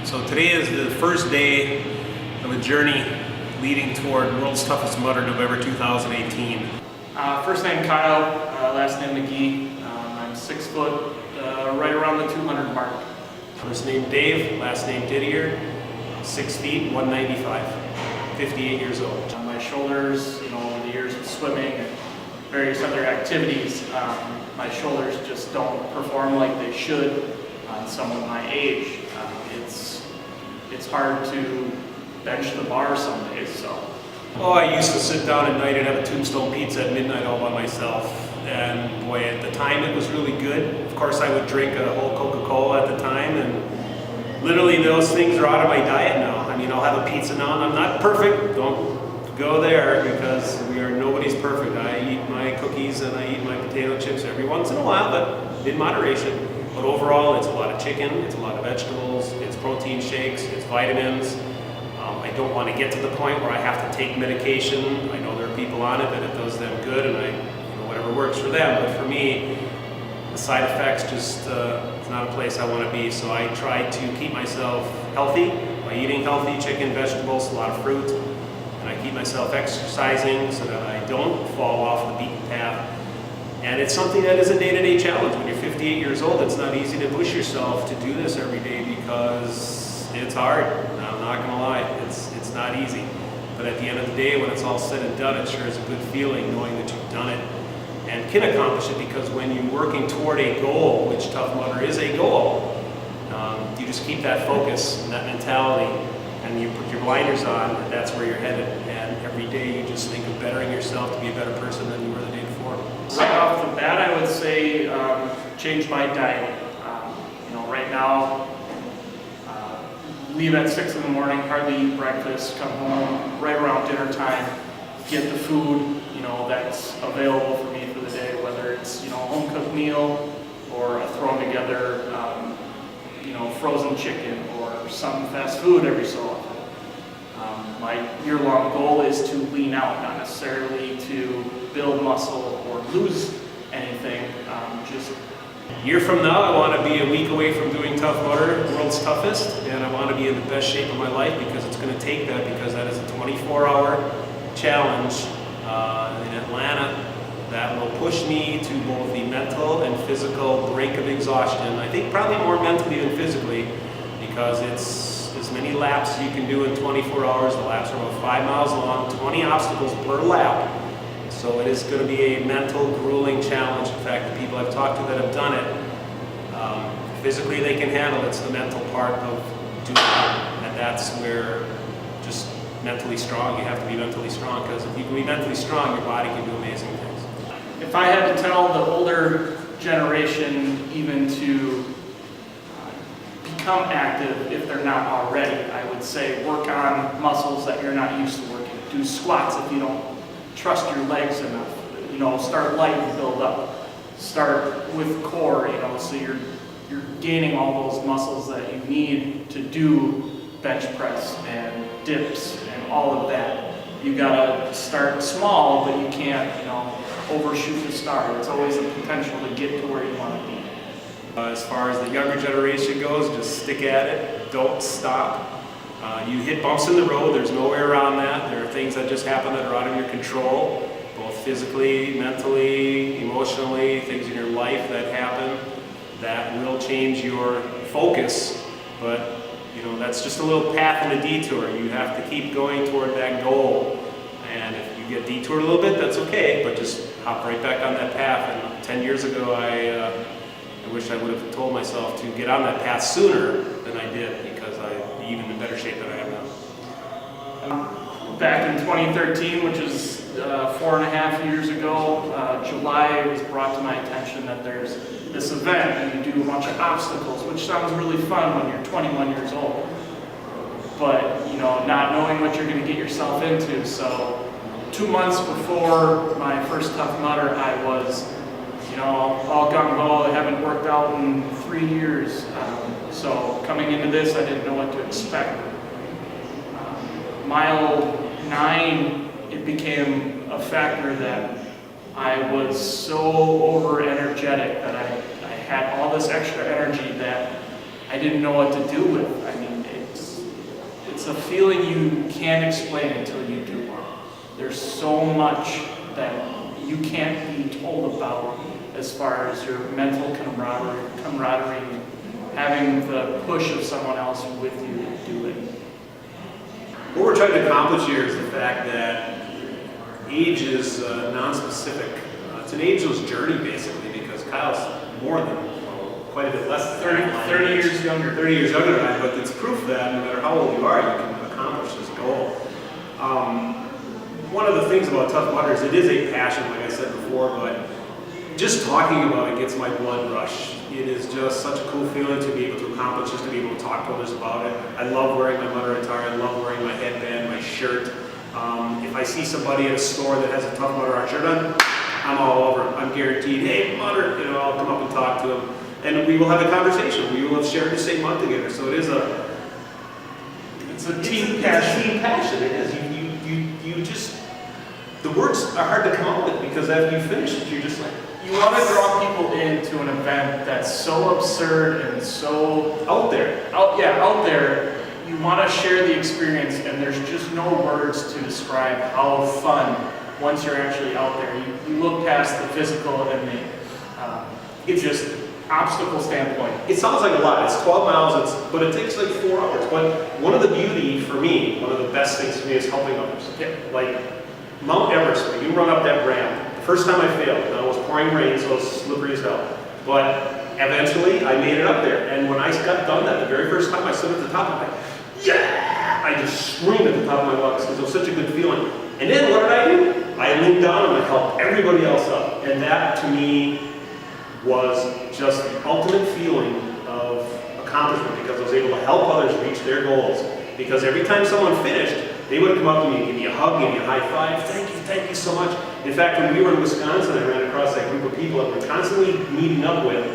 So today is the first day of a journey leading toward World's Toughest Mudder, November 2018. First name Kyle, last name McGee. I'm 6 foot, right around the 200 mark. First name Dave, last name Didier, 6 feet, 195, 58 years old. On my shoulders, over the years of swimming and various other activities, my shoulders just don't perform like they should on someone my age. It's hard to bench the bar some days, so. Oh, I used to sit down at night and have a tombstone pizza at midnight all by myself. And boy, at the time it was really good. Of course, I would drink a whole Coca-Cola at the time, and literally those things are out of my diet now. I mean, I'll have a pizza now, and I'm not perfect. Don't go there, because nobody's perfect. I eat my cookies and I eat my potato chips every once in a while, but in moderation. But overall, it's a lot of chicken, it's a lot of vegetables, it's protein shakes, it's vitamins. I don't want to get to the point where I have to take medication. I know there are people on it that it does them good, and whatever works for them. But for me, the side effects just it's not a place I want to be. So I try to keep myself healthy by eating healthy chicken, vegetables, a lot of fruit, and I keep myself exercising so that I don't fall off the beaten path. And it's something that is a day-to-day challenge. When you're 58 years old, it's not easy to push yourself to do this every day, because it's hard. I'm not going to lie, it's not easy. But at the end of the day, when it's all said and done, it sure is a good feeling knowing that you've done it and can accomplish it, because when you're working toward a goal, which Tough Mudder is a goal, you just keep that focus and that mentality, and you put your blinders on, and that's where you're headed. And every day you just think of bettering yourself to be a better person than you were the day before. Right off the bat, I would say change my diet. Right now, leave at 6 in the morning, hardly eat breakfast, come home right around dinner time, get the food that's available for me for the day, whether it's a home cooked meal or a thrown together frozen chicken or some fast food every so often. My year-long goal is to lean out, not necessarily to build muscle or lose anything. Just a year from now, I want to be a week away from doing Tough Mudder, World's Toughest, and I want to be in the best shape of my life, because it's going to take that, because that is a 24-hour challenge in Atlanta that will push me to both the mental and physical brink of exhaustion. I think probably more mentally than physically, because it's as many laps as you can do in 24 hours. The laps are about 5 miles long, 20 obstacles per lap. So it is going to be a mental, grueling challenge. In fact, the people I've talked to that have done it, physically they can handle it. It's the mental part of doing it, and that's where just mentally strong. You have to be mentally strong, because if you can be mentally strong, your body can do amazing things. if I had to tell the older generation even to become active if they're not already, I would say work on muscles that you're not used to working. Do squats if you don't trust your legs enough. Start light and build up. Start with core, so you're gaining all those muscles that you need to do bench press and dips and all of that. You gotta start small, but you can't, overshoot the star. It's always a potential to get to where you want to be. As far as the younger generation goes, just stick at it. Don't stop. You hit bumps in the road. There's no way around that. There are things that just happen that are out of your control, both physically, mentally, emotionally, things in your life that happen that will change your focus. But that's just a little path in a detour. You have to keep going toward that goal. And if you get detoured a little bit, that's okay, but just hop right back on that path. And 10 years ago, I wish I would have told myself to get on that path sooner than I did, because I'm even in better shape than I am now. Back in 2013, which is 4.5 years ago, July, it was brought to my attention that there's this event and you do a bunch of obstacles, which sounds really fun when you're 21 years old. But, not knowing what you're going to get yourself into. So 2 months before my first Tough Mudder, I was, all gung-ho. I haven't worked out in 3 years. So coming into this, I didn't know what to expect. Mile 9, it became a factor that I was so over-energetic that I had all this extra energy that I didn't know what to do with. I mean, a feeling you can't explain until you do one. There's so much that you can't be told about as far as your mental camaraderie, having the push of someone else with you to do it. What we're trying to accomplish here is the fact that age is non-specific. It's an ageless journey, basically, because Kyle's more than, quite a bit less than 30 years younger. 30 years younger than I, but it's proof that no matter how old you are, you can accomplish this goal. One of the things about Tough Mudder is it is a passion, like I said before, but just talking about it gets my blood rush. It is just such a cool feeling to be able to accomplish, just to be able to talk to others about it. I love wearing my Mudder attire. I love wearing my headband, my shirt. If I see somebody at a store that has a Tough Mudder art shirt on, I'm all over it. I'm guaranteed, hey, Mudder, I'll come up and talk to them. And we will have a conversation. We will have shared the same month together. So it is it's a team passion. It's a team passion. It is. You just, the words are hard to come up with because after you finish it, you're just like, you want to draw people into an event that's so absurd and so out there. Out there. You want to share the experience, and there's just no words to describe how fun once you're actually out there. You look past the physical and it's just obstacle standpoint. It sounds like a lot. It's 12 miles, but it takes like 4 hours. But one of the beauty for me, one of the best things for me is helping others. Yeah. Like Mount Everest, when you run up that ramp, the first time I failed, and it was pouring rain, so it was slippery as hell. But eventually, I made it up there. And when I got done that, the very first time I stood at the top, I'm like, yeah! I just screamed at the top of my lungs because it was such a good feeling. And then what did I do? I leaned down and I helped everybody else up. And that, to me, was just the ultimate feeling of accomplishment because I was able to help others reach their goals. Because every time someone finished, they would come up to me and give me a hug, give me a high five. Thank you so much. In fact, when we were in Wisconsin, I ran across that group of people that we're constantly meeting up with.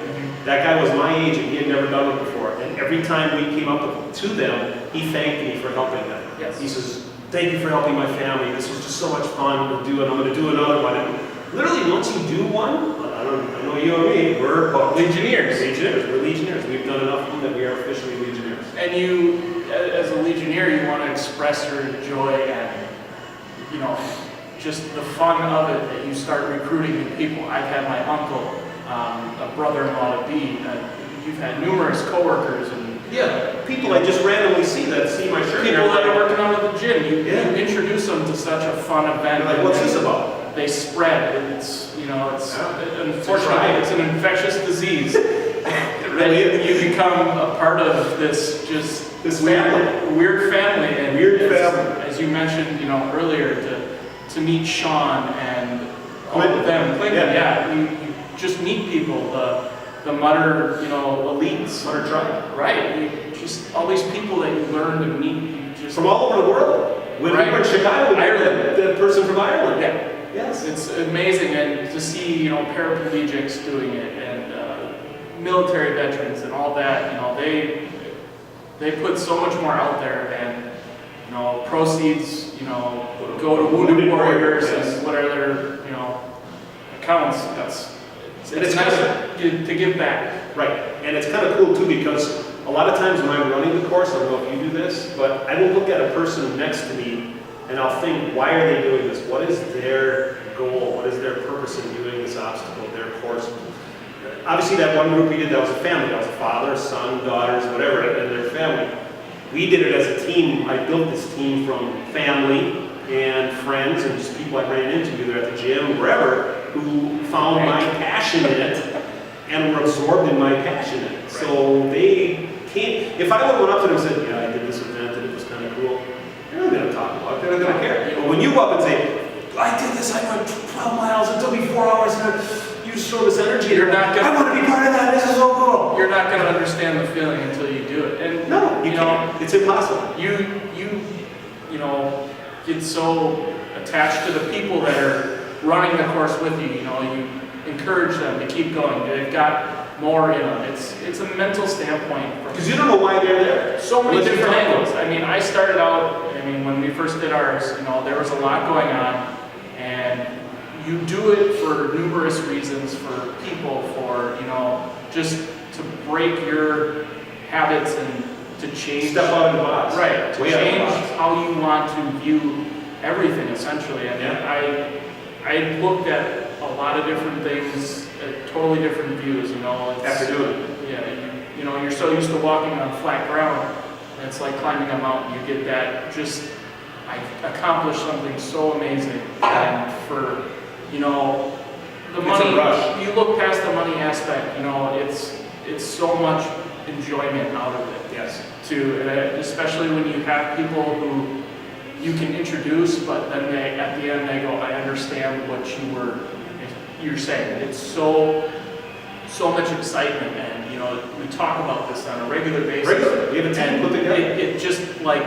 That guy was my age and he had never done it before. And every time we came up to them, he thanked me for helping them. Yes. He says, thank you for helping my family. This was just so much fun to do, and I'm going to do another one. And literally, once you do one, I know you and me, we're Legionnaires. We're Legionnaires. We've done enough of them that we are officially Legionnaires. And you, as a Legionnaire, you want to express your joy and, just the fun of it that you start recruiting new people. I've had my uncle, a brother-in-law to be. You've had numerous coworkers and people I just randomly see that see my shirt. people that are working out at the gym. You introduce them to such a fun event. Like, what's this about? They spread, and unfortunately, it's an infectious disease. That you become a part of this family. Weird family, and family. As you mentioned, earlier, to meet Sean and all of them, Clinton, you just meet people, the Mudder, elites, Mudder tribe, right? Just all these people that you learn to meet, from all over the world. When we were in Chicago, Ireland, the person from Ireland. Yeah. Yes. It's amazing, and to see paraplegics doing it, and military veterans, and all that. They put so much more out there, and proceeds go to Wounded Warriors and what other accounts. It's nice to give back. Right, and it's kind of cool too because a lot of times when I'm running the course, I don't know if you do this, but I will look at a person next to me and I'll think, why are they doing this? What is their goal? What is their purpose in doing this obstacle, their course? Obviously that one group we did, that was a family. That was a father, son, daughters, whatever, and their family. We did it as a team. I built this team from family and friends and just people I ran into, either at the gym, wherever, who found my passion in it and were absorbed in my passion in it. So they can't, if I would have went up to them and said, I did this event and it was kind of cool, they're not going to talk about it, they're not going to care. But when you go up and say, I did this, I went 12 miles, it took me 4 hours, and you show this energy, I want to be part of that, this is so cool. You're not going to understand the feeling until you do it. And no, you can't. It's impossible. You get so attached to the people that are running the course with you. You encourage them to keep going. They've got more in them. It's a mental standpoint. Because you don't know why they're there. So many different angles. I started out. When we first did ours, there was a lot going on, and you do it for numerous reasons, for people, for just to break your habits and change. Step out of the box. Right, to Way out of the change box. how you want to view everything, essentially. I mean, I looked at a lot of different things, totally different views, you know. After doing it. Yeah, you know, you're so used to walking on flat ground, and it's like climbing a mountain. You get that, just, I accomplished something so amazing. And for, you know, the It's money, a rush. you look past the money aspect, you know, it's so much enjoyment out of it. Yes. Especially when you have people who you can introduce, but then they, at the end, they go, I understand what you're saying. It's so much excitement, and you know, we talk about this on a regular basis. Regular. We have a team And put together. it just like,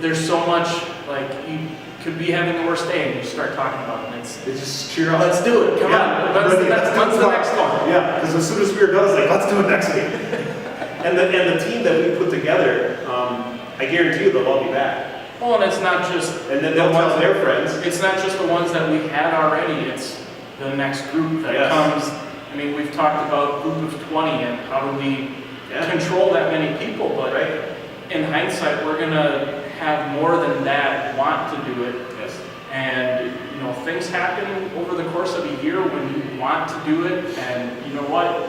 there's so much, like, you could be having the worst day and you start talking about it, and They just cheer up. let's do it, come on, when's the next one? Yeah, because as soon as we're done, it's like, let's do it next week. and the team that we put together, I guarantee you they'll all be back. Well, and it's not just, And then they'll tell their friends. it's not just the ones that we had already, it's the next group that Yes. comes. I mean, we've talked about group of 20 and how do we control that many people, but Right. in hindsight, we're gonna have more than that want to do it. Yes. And, you know, things happen over the course of a year when you want to do it, and you know what,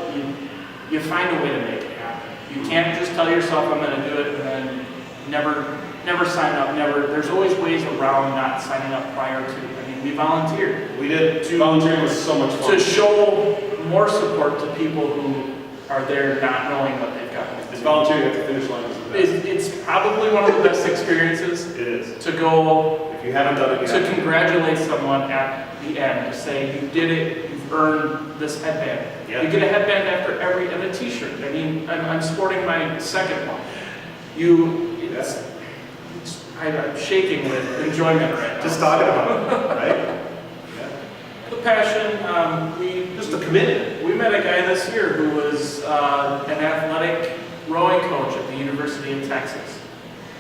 you find a way to make it happen. You can't just tell yourself, I'm gonna do it, and then never sign up, there's always ways around not signing up prior to. I mean, we volunteered. We did. Volunteering was so much fun. To show more support to people who are there not knowing what they've got. It's volunteering at the finish line. Is the best. It's probably one of the best experiences It is. to go, If you haven't done it, you to have to. congratulate someone at the end, to say, you did it, you've earned this headband. Yeah. You get a headband after every, and a t-shirt. I mean, I'm sporting my second one. I'm shaking with enjoyment right now. Just talking about it, right? The passion, Just a commitment. we met a guy this year who was an athletic rowing coach at the University of Texas.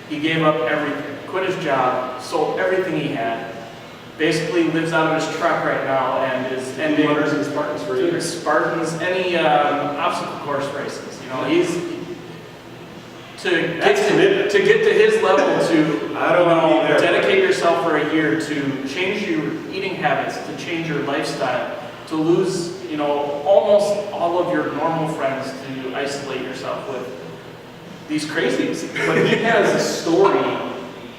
He gave up everything, quit his job, sold everything he had, basically lives out of his truck right now and is ending Runners and Spartans for years. Spartans, any obstacle course races. You know, he's to get to his level to I don't want to be there. dedicate yourself for a year to change your eating habits, to change your lifestyle, to lose, you know, almost all of your normal friends, to isolate yourself with these crazies. But he has a story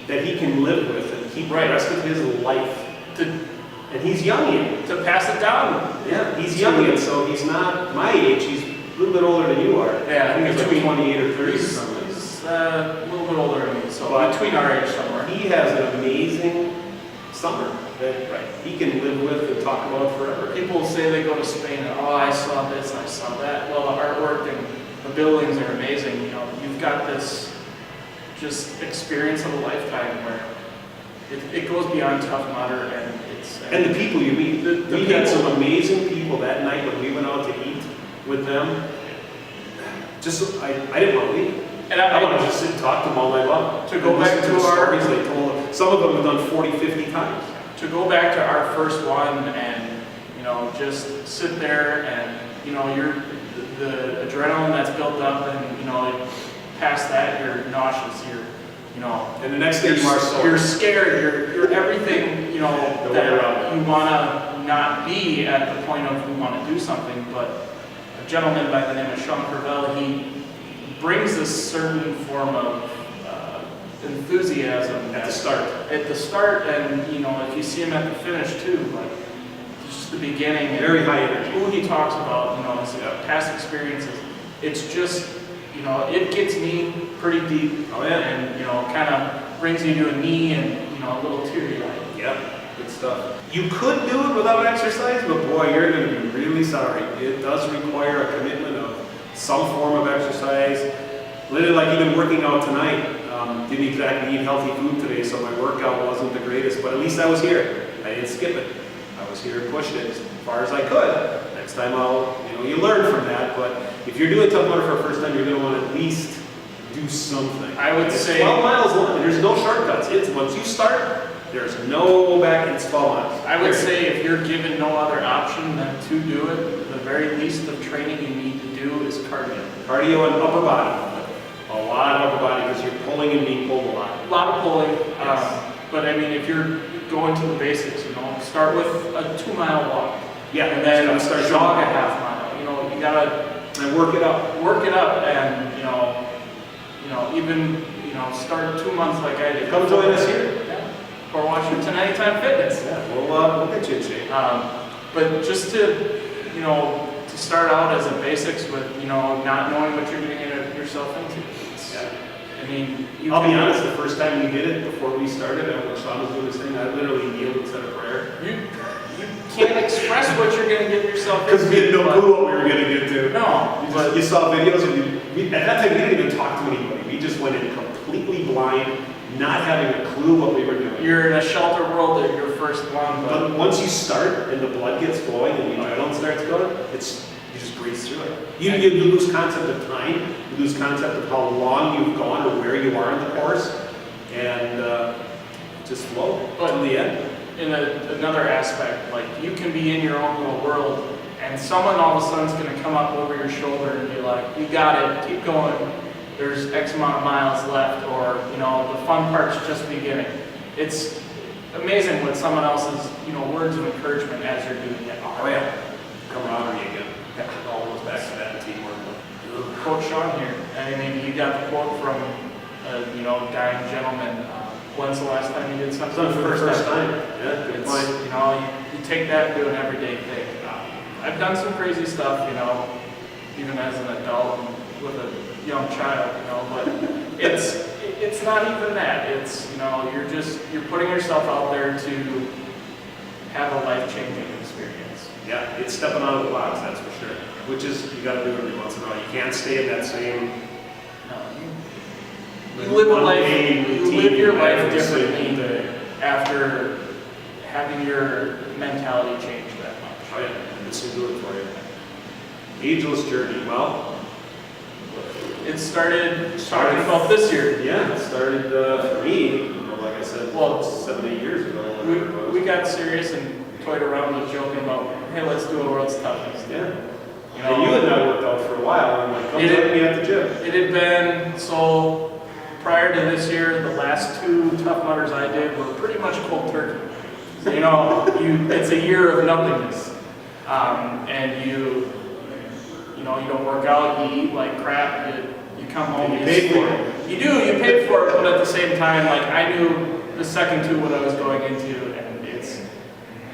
that he can live with and keep the rest of his life. And he's young yet. To pass it down. Yeah, he's young yet, so he's not my age. He's a little bit older than you are. Yeah, I think he's like 28 or 30 or He's something. a little bit older than me, so But between our age somewhere. He has an amazing summer that he can live with and talk about forever. People say they go to Spain and, oh, I saw this, I saw that. Well, the artwork and the buildings are amazing. You know, you've got this just experience of a lifetime where it goes beyond Tough Mudder, and it's... And the people you meet. The We had people. some amazing people that night when we went out to eat with them. Just, I didn't want to leave. And I want to just sit and talk to them all night long. To go And back listen to the our- stories they told. Some of them have done 40, 50 times. to go back to our first one and, you know, just sit there and, you know, the adrenaline that's built up, and, you know, past that, you're nauseous, you know, And the next day you are sore. you're scared, you're everything, you know, The way around. that you want to not be at the point of you want to do something. But a gentleman by the name of Sean Curvell, he brings this certain form of enthusiasm At the start. and, you know, if you see him at the finish too, like, just the beginning, and Very high energy. who he talks about, you know, his past experiences, it's just, you know, it gets me pretty deep. Oh, yeah. And, you know, kind of brings you to a knee and, you know, a little teary-eyed. Yep, good stuff. You could do it without exercise, but boy, you're going to be really sorry. It does require a commitment of some form of exercise. Literally, like even working out tonight. Didn't exactly eat healthy food today, so my workout wasn't the greatest, but at least I was here. I didn't skip it. I was here and pushed it as far as I could. Next time you learn from that, but if you're doing Tough Mudder for the first time, you're going to want to at least do something. I would It's say- 12 miles long. There's no shortcuts. It's once you start, there's no back. It's 12 miles. I would say if you're given no other option than to do it, the very least of training you need to do is cardio. Cardio and upper body. A lot lot of upper body because you're pulling and being pulled a lot. A lot of pulling, Yes. but I mean, if you're going to the basics, you know, start with a 2-mile walk. Yeah, And then just gotta jog start a half mile. You know, you gotta and work it up. work it up, and even start 2 months like I did. Come join us here. Yeah. Or Washington Anytime Fitness. Yeah, we'll get you in shape. But just to start out as a basics with not knowing what you're getting yourself into. I mean, I'll be honest. The first time we did it, before we started, and when Sean was doing this thing, I literally kneeled and said a prayer. You can't express what you're going to get yourself into. Because we had no clue what we were going to get to. No, but You saw videos, and at that time we didn't even talk to anybody. We just went in completely blind, not having a clue what we were doing. you're in a shelter world at your first one, but But once you start and the blood gets flowing and the adrenaline starts going, you just breeze through it. You lose concept of time, you lose concept of how long you've gone or where you are in the course, and just flow to the end. in another aspect, like you can be in your own little world, and someone all of a sudden is going to come up over your shoulder and be like, "You got it, keep going. There's X amount of miles left," or the fun part's just beginning. It's amazing what someone else's words of encouragement as you're doing it. Oh yeah, camaraderie again. It all goes back to that teamwork. Quote Sean here. I mean, you got the quote from dying gentleman. When's the last time you did something? It's not for the first time. Yeah, good It's, point. you take that and do an everyday thing. I've done some crazy stuff, even as an adult and with a young child, but it's not even that. It's, you're putting yourself out there to have a life-changing experience. Yeah, it's stepping out of the box, that's for sure. Which is, you gotta do every once in a while. You can't stay in that same... You live a life, you live your life every differently single day. after having your mentality change that much. Oh yeah, this will do it for you. Ageless journey, well... It started talking about this year. Yeah, it started for me, like I said, 7, 8 years ago. We got serious and toyed around with joking about, hey, let's do a world's toughest. Yeah. And you and I worked out for a while, and I'm like, come join me at the gym. It had been, so prior to this year, the last 2 Tough Mudders I did were pretty much cold turkey. So, it's a year of nothingness. And you don't work out, you eat like crap, you come home, you paid for it. You do, you paid for it, but at the same time, like I knew the second 2 what I was going into, and it's...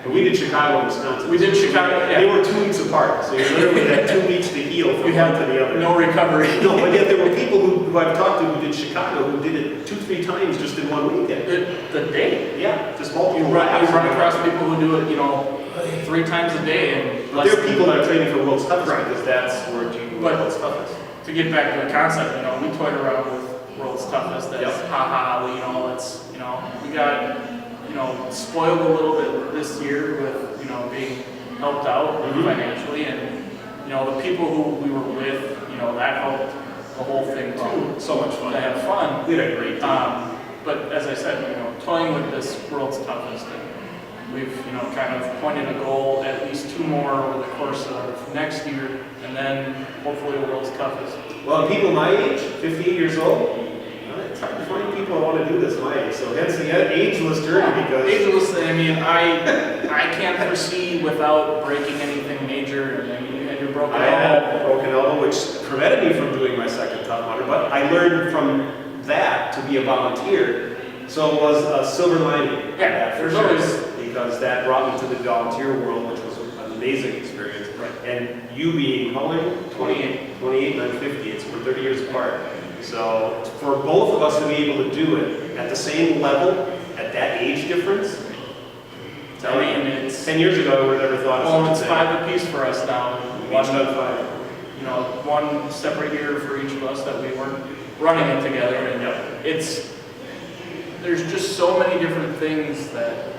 And we did Chicago and Wisconsin. We did Chicago, yeah. They were 2 weeks apart, so you literally had 2 weeks to heal from one to the other. No recovery. No, but yet there were people who I've talked to who did Chicago who did it 2, 3 times just in one weekend. The day? Yeah, just multiple You run across people who do it, 3 times a day. And but there are people that are training for World's Toughest because that's where you do World's Toughest. To get back to the concept, we toyed around with World's Toughest as haha, let's, we got, spoiled a little bit this year with, being helped out financially, and, the people who we were with, that helped the whole thing too. So much fun. To have fun. We had a great team. But as I said, toying with this World's Toughest, and we've, kind of pointed a goal, at least 2 more over the course of next year, and then hopefully the World's Toughest. Well, people my age, 58 years old, it's hard to find people that want to do this my age. So hence the ageless journey because... Ageless, I mean, I can't foresee without breaking anything major, and then you had your broken I elbow. had a broken elbow, which prevented me from doing my second Tough Mudder, but I learned from that to be a volunteer. So it was a silver lining. Yeah, for there's sure, always... because that brought me to the volunteer world, which was an amazing experience. Right. And you being, how old are you? 28. 28 and I'm 50. It's we're 30 years apart. So for both of us to be able to do it at the same level, at that age difference, I mean, it's... 10 years ago, I would have never thought of Well, it's such a thing. 5 apiece for us now. Each done 5. 1 separate year for each of us that we weren't running it together, and there's just so many different things that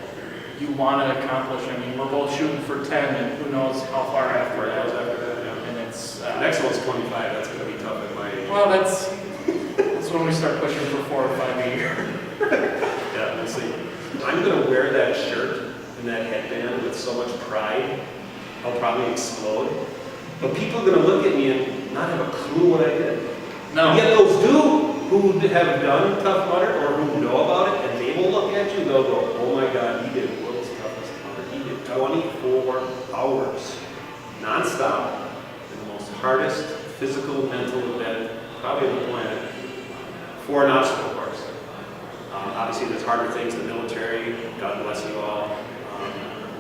you want to accomplish. I mean, we're both shooting for 10, and who knows how far after that. And it's The next one's 25. That's going to be tough at my age. well, that's when we start pushing for 4 or 5 a year. Yeah, we'll see. I'm going to wear that shirt and that headband with so much pride, I'll probably explode. But people are going to look at me and not have a clue what I did. No. And yet those do. who have done Tough Mudder or who know about it, and they will look at you, they'll go, oh my God, he did world's toughest mudder. He did 24 hours, nonstop, in the most hardest physical, mental event probably on the planet for an obstacle course. Obviously, there's harder things in the military. God bless you all.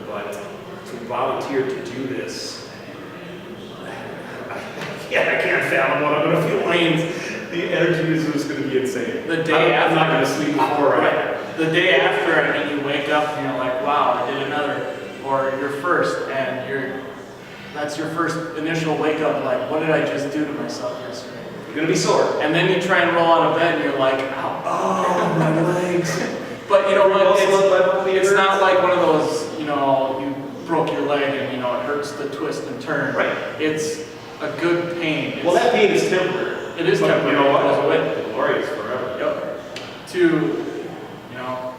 But to volunteer to do this, I can't fathom what I'm going to feel. The energy is just going to be insane. The day I'm after, not going to sleep before. the day after, I mean, you wake up and you're like, wow, I did another, or you're first, and that's your first initial wake up, like, what did I just do to myself yesterday? You're going to be sore. And then you try and roll out of bed and you're like, ow. Oh, my legs. But you know what, it's It's not like one of those, you know, you broke your leg and, you know, it hurts to twist and turn. Right. It's a good pain. Well, that pain is temporary. It is But temporary. You know what? It goes away. The glory is forever. Yep. You know,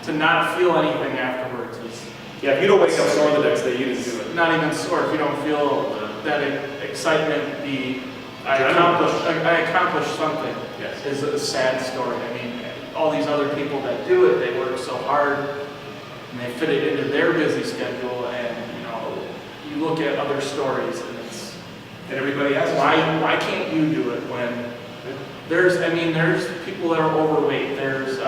to not feel anything afterwards is Yeah, if you don't wake up sore the next day, you didn't do it. not even sore. If you don't feel that excitement, I accomplished something. Yes. Is a sad story. I mean, all these other people that do it, they work so hard and they fit it into their busy schedule. And you know, you look at other stories and it's And everybody else. why can't you do it when there's people that are overweight. There's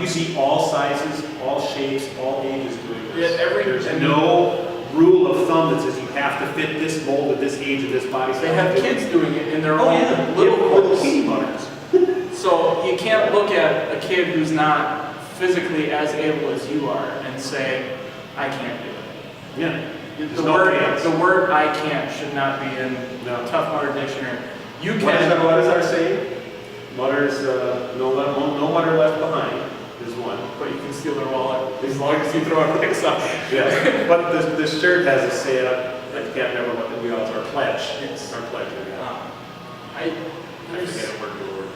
You see all sizes, all shapes, all ages doing this. Yeah, There's no rule of thumb that says you have to fit this mold at this age of this body. they have kids doing it in their Oh own yeah, little little course. kitty butters. So you can't look at a kid who's not physically as able as you are and say, I can't do it. Yeah. The word I can't should not be in No. Tough Mudder Dictionary. You What can, is our saying? Mudder's no mudder left behind is one. but you can steal their wallet as long as you throw a mix up. Yeah. But this shirt has a say, I can't remember what we are. It's our pledge. Yes. Our pledge. I I forget it word for word.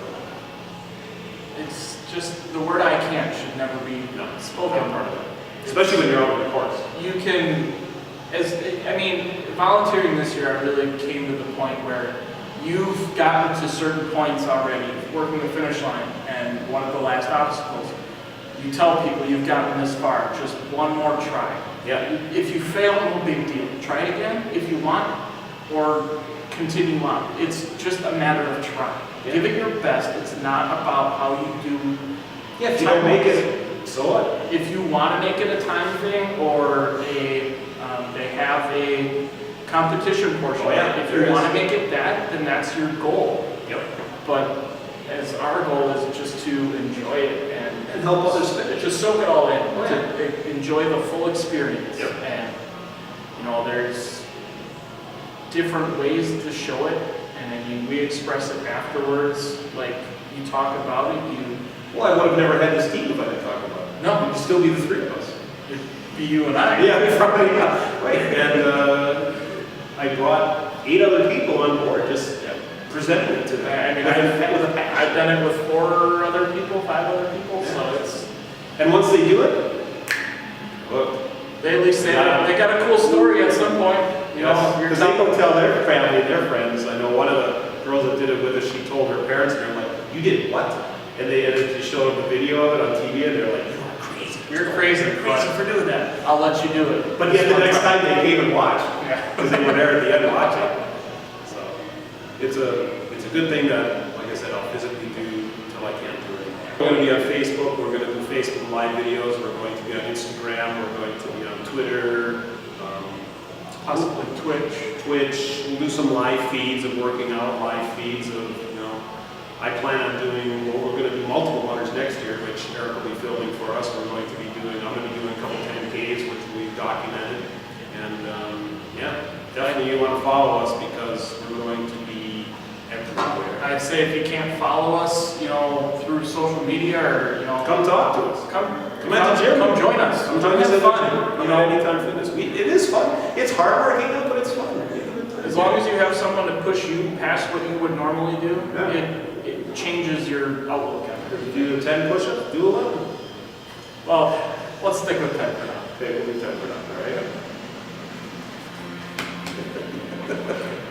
It's just the word I can't should never be spoken. Part of it. Especially when you're out on the course. You can, volunteering this year, I really came to the point where you've gotten to certain points already, working the finish line, and one of the last obstacles. You tell people you've gotten this far, just one more try. Yeah. If you fail, no big deal. Try it again if you want, or continue on. It's just a matter of trying. Yeah. Give it your best. It's not about how you do. Yeah, if you don't make it, so what? If you want to make it a time thing, or they have a competition portion. Oh, yeah, If there you want is. to make it that, then that's your goal. Yep. But as our goal is just to enjoy it And help others finish. just soak it all in, Oh, yeah. to enjoy the full experience. Yep. And there's different ways to show it, and we express it afterwards. Like you talk about it, Well, I would have never had this team if I didn't talk about it. No. It'd still be the three of us. it'd be you and I. Yeah, probably, yeah. Right. And I brought 8 other people on board, just presenting it to them. I've done it with 4 other people, 5 other people, so it's. And once they do it, look. They at least they got a cool story at some point. Because they go tell their family and their friends. I know one of the girls that did it with us, she told her parents, and they're like, you did what? And they showed them the video of it on TV, and they're like, you are crazy. You're crazy For doing that. I'll let you do it. But yet the next time they came and watched, Yeah. because they were there at the end watching. So it's a good thing that, like I said, I'll physically do until I can't do it. We're going to be on Facebook. We're going to do Facebook Live videos. We're going to be on Instagram. We're going to be on Twitter. Possibly Twitch. We'll do some live feeds of working out, live feeds of, I plan on doing, we're going to do multiple runners next year, which Eric will be filming for us. I'm going to be doing a couple 10Ks, which we've documented. And definitely you want to follow us because we're going to be everywhere. I'd say if you can't follow us, through social media or, Come talk to us. come at the gym. Come join us. Come join us Have at the fun. gym. Anytime Fitness. It is fun. It's hard working out, but it's fun. As long as you have someone to push you past what you would normally do, Yeah. it changes your outlook on it. If you do 10 push-ups, do 11. Well, let's stick with 10 for now. Okay, we'll do 10 for now, all right?